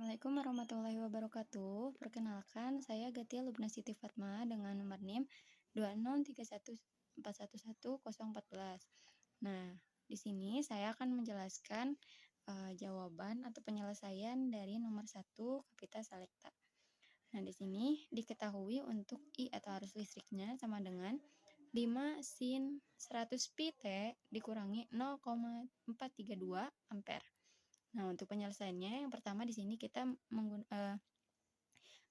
Assalamualaikum warahmatullahi wabarakatuh. Perkenalkan, saya Gatia Lubna Siti Fatma dengan nomor NIM 20314110014. Nah, di sini saya akan menjelaskan jawaban atau penyelesaian dari nomor 1 Kapita Selecta. Nah, di sini diketahui untuk I atau arus listriknya sama dengan 5 sin 100 pi T dikurangi 0,432 ampere. Nah, untuk penyelesaiannya yang pertama di sini kita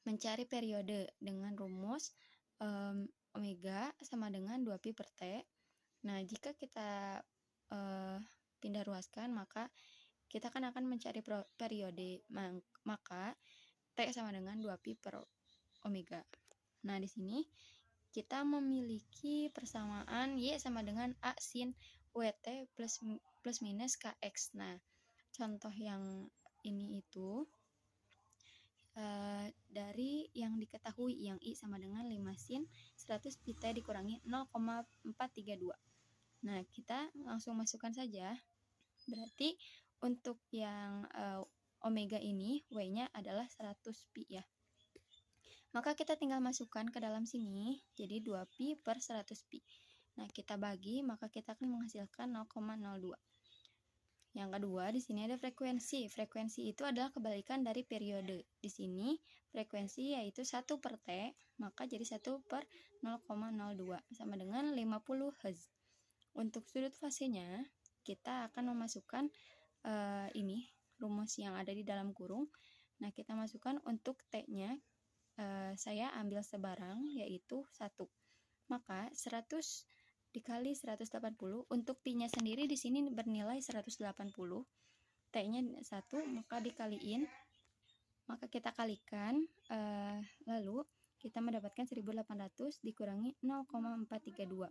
mencari periode dengan rumus omega sama dengan 2pi per T. Nah, jika kita pindah ruaskan, maka kita akan mencari periode, maka T sama dengan 2pi per omega. Nah, di sini kita memiliki persamaan Y sama dengan A sin WT plus minus KX. Nah, contoh yang ini itu dari yang diketahui yang I sama dengan 5 sin 100 pi T dikurangi 0,432. Nah, kita langsung masukkan saja. Berarti untuk yang omega ini W-nya adalah 100 pi ya. Maka kita tinggal masukkan ke dalam sini, jadi 2 pi per 100 pi. Nah, kita bagi, maka kita akan menghasilkan 0,02. Yang kedua, di sini ada frekuensi. Frekuensi itu adalah kebalikan dari periode. Di sini, frekuensi yaitu 1 per T, maka jadi 1 per 0,02, sama dengan 50 Hz. Untuk sudut fasenya, kita akan memasukkan ini, rumus yang ada di dalam kurung. Nah, kita masukkan untuk T-nya, saya ambil sebarang, yaitu 1. Maka 100 dikali 180, untuk pi-nya sendiri di sini bernilai 180, T-nya 1, maka dikaliin, maka kita kalikan, lalu kita mendapatkan 1800 dikurangi 0,432.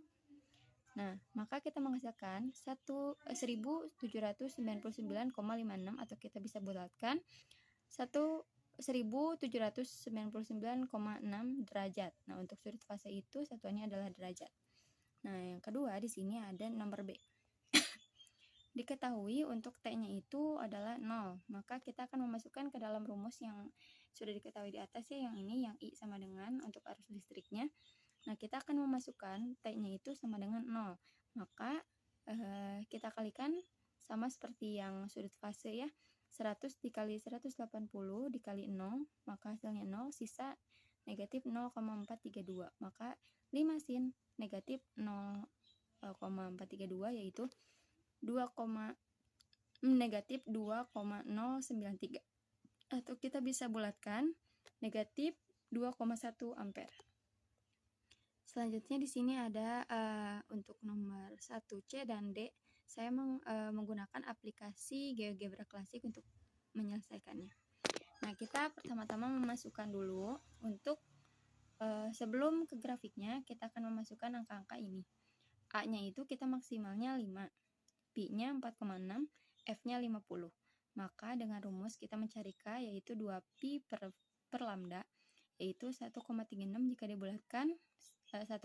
Nah, maka kita menghasilkan 1799,56, atau kita bisa bulatkan 1799,6 derajat. Nah, untuk sudut fase itu satuannya adalah derajat. Nah, yang kedua di sini ada nomor B. Diketahui untuk T-nya itu adalah 0, maka kita akan memasukkan ke dalam rumus yang sudah diketahui di atas ya, yang ini, yang I sama dengan untuk arus listriknya. Nah, kita akan memasukkan T-nya itu sama dengan 0, maka kita kalikan sama seperti yang sudut fase ya, 100 dikali 180 dikali 0, maka hasilnya 0, sisa negatif 0,432, maka 5 sin negatif 0,432 yaitu negatif 2,093, atau kita bisa bulatkan negatif 2,1 ampere. Selanjutnya di sini ada untuk nomor 1C dan D, saya menggunakan aplikasi GeoGebra Classic untuk menyelesaikannya. Nah, kita pertama-tama memasukkan dulu untuk sebelum ke grafiknya, kita akan memasukkan angka-angka ini. A-nya itu kita maksimalnya 5, Pi-nya 4,6, F-nya 50. Maka dengan rumus kita mencari K, yaitu 2pi per lambda, yaitu 1,36 jika dibulatkan 1,4.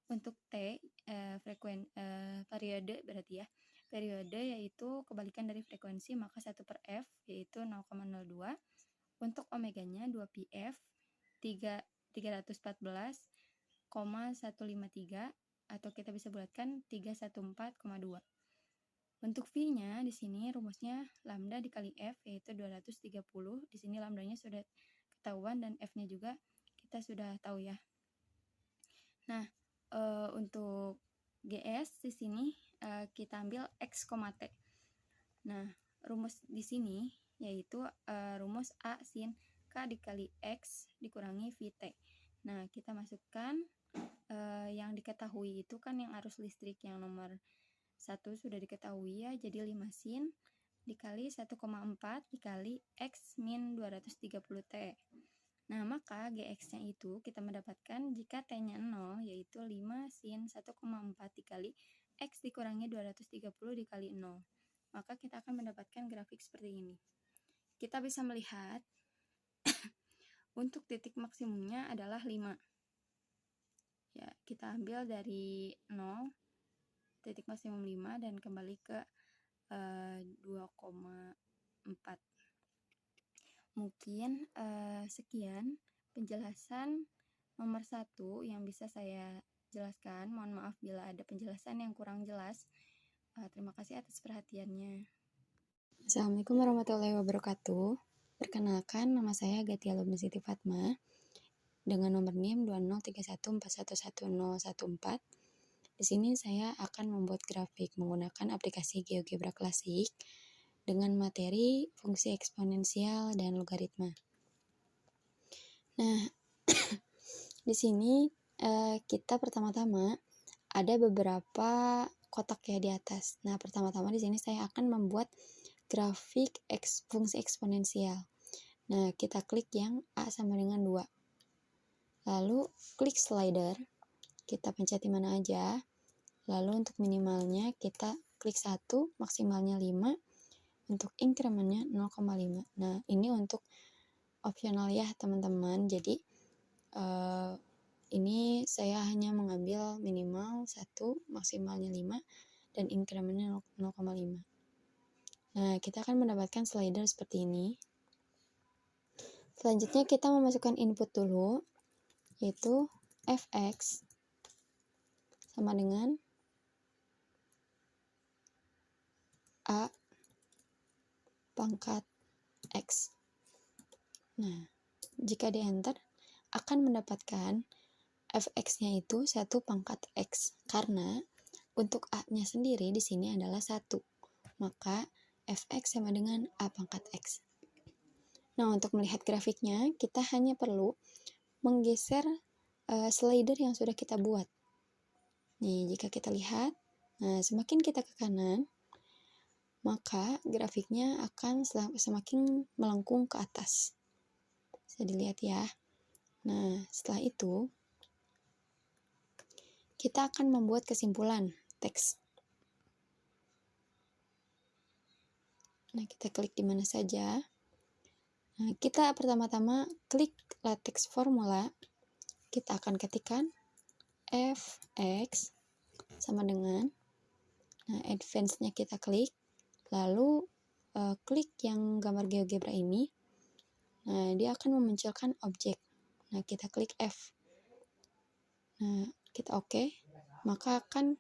Untuk T, periode berarti ya. Periode yaitu kebalikan dari frekuensi, maka 1 per F, yaitu 0,02. Untuk omeganya 2 pi F, 314,153, atau kita bisa bulatkan 314,2. Untuk V-nya di sini rumusnya lambda dikali F, yaitu 230. Di sini lambdanya sudah ketahuan dan F-nya juga kita sudah tahu ya. Nah, untuk GS di sini kita ambil X, T. Nah, rumus di sini yaitu rumus A sin K dikali X dikurangi VT. Nah, kita masukkan yang diketahui itu kan yang arus listrik yang nomor 1 sudah diketahui ya, jadi 5 sin dikali 1,4 dikali X min 230 T. Nah, maka GX-nya itu kita mendapatkan jika T-nya 0, yaitu 5 sin 1,4 dikali X dikurangi 230 dikali 0. Maka kita akan mendapatkan grafik seperti ini. Kita bisa melihat untuk titik maksimumnya adalah 5. Ya, kita ambil dari 0, titik maksimum 5, dan kembali ke 2,4. Mungkin sekian penjelasan nomor 1 yang bisa saya jelaskan. Mohon maaf bila ada penjelasan yang kurang jelas. Terima kasih atas perhatiannya. Assalamualaikum warahmatullahi wabarakatuh. Perkenalkan, nama saya Gatia Lubni Siti Fatma dengan nomor NIM 2031411014. Di sini saya akan membuat grafik menggunakan aplikasi GeoGebra Classic dengan materi fungsi eksponensial dan logaritma. Nah, di sini kita pertama-tama ada beberapa kotak ya di atas. Nah, pertama-tama di sini saya akan membuat grafik fungsi eksponensial. Nah, kita klik yang A sama dengan 2. Lalu klik slider, kita pencet di mana aja. Lalu untuk minimalnya kita klik 1, maksimalnya 5. Untuk incrementnya 0,5. Nah, ini untuk opsional ya teman-teman. Jadi ini saya hanya mengambil minimal 1, maksimalnya 5, dan incrementnya 0,5. Nah, kita akan mendapatkan slider seperti ini. Selanjutnya kita memasukkan input dulu, yaitu fx sama dengan a pangkat x. Nah, jika di enter akan mendapatkan fx-nya itu 1 pangkat x, karena untuk a-nya sendiri di sini adalah 1. Maka fx sama dengan a pangkat x. Nah, untuk melihat grafiknya, kita hanya perlu menggeser slider yang sudah kita buat. Nih, jika kita lihat, nah semakin kita ke kanan, maka grafiknya akan semakin melengkung ke atas. Bisa dilihat ya. Nah, setelah itu, kita akan membuat kesimpulan teks. Nah, kita klik di mana saja. Nah, kita pertama-tama klik latex formula. Kita akan ketikkan fx sama dengan, nah advance-nya kita klik, lalu klik yang gambar GeoGebra ini. Nah, dia akan memunculkan objek. Nah, kita klik F. Nah, kita oke. Maka akan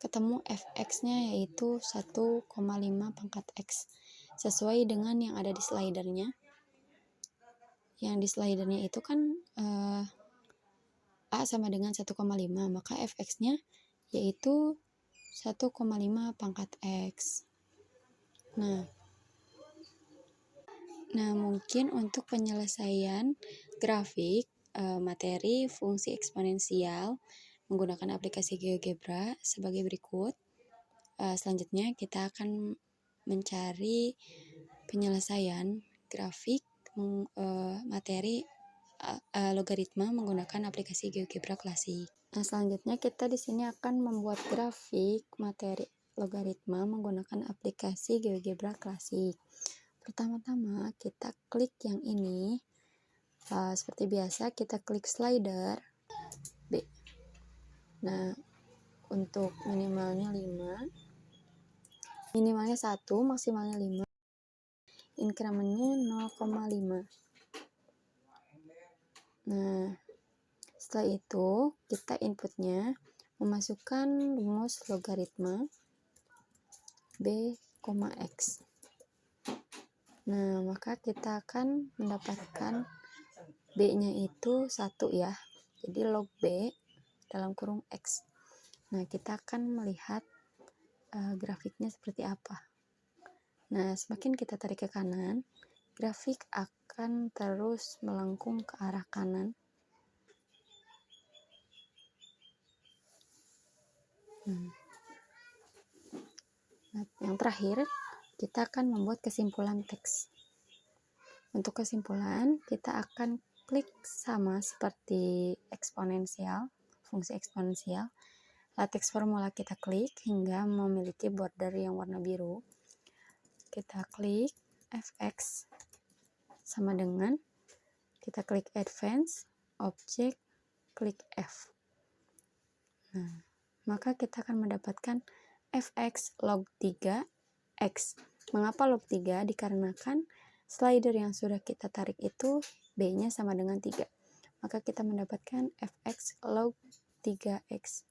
ketemu fx-nya yaitu 1,5 pangkat x. Sesuai dengan yang ada di slidernya. Yang di slidernya itu kan A sama dengan 1,5, maka fx-nya yaitu 1,5 pangkat x. Nah, mungkin untuk penyelesaian grafik materi fungsi eksponensial menggunakan aplikasi GeoGebra sebagai berikut. Selanjutnya kita akan mencari penyelesaian grafik materi logaritma menggunakan aplikasi GeoGebra Classic. Nah, selanjutnya kita di sini akan membuat grafik materi logaritma menggunakan aplikasi GeoGebra Classic. Pertama-tama kita klik yang ini. Seperti biasa kita klik slider B. Nah, untuk minimalnya 5, minimalnya 1, maksimalnya 5, incrementnya 0,5. Nah, setelah itu kita inputnya memasukkan rumus logaritma b, x. Nah, maka kita akan mendapatkan b-nya itu 1 ya. Jadi log b dalam kurung x. Nah, kita akan melihat grafiknya seperti apa. Nah, semakin kita tarik ke kanan, grafik akan terus melengkung ke arah kanan. Nah, yang terakhir, kita akan membuat kesimpulan teks. Untuk kesimpulan, kita akan klik sama seperti eksponensial, fungsi eksponensial. Latex formula kita klik hingga memiliki border yang warna biru. Kita klik fx sama dengan, kita klik advance, object, klik F. Nah, maka kita akan mendapatkan fx log 3 x. Mengapa log 3? Dikarenakan slider yang sudah kita tarik itu B-nya sama dengan 3. Maka kita mendapatkan fx log 3x.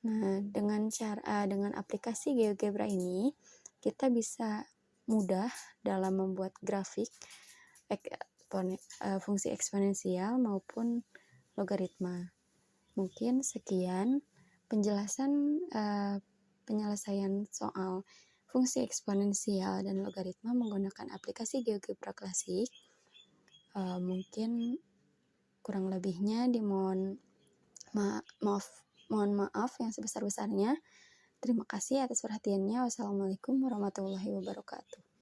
Nah, dengan aplikasi GeoGebra ini, kita bisa mudah dalam membuat grafik fungsi eksponensial maupun logaritma. Mungkin sekian penjelasan penyelesaian soal fungsi eksponensial dan logaritma menggunakan aplikasi GeoGebra klasik. Mungkin kurang lebihnya mohon maaf yang sebesar-besarnya. Terima kasih atas perhatiannya. Wassalamualaikum warahmatullahi wabarakatuh.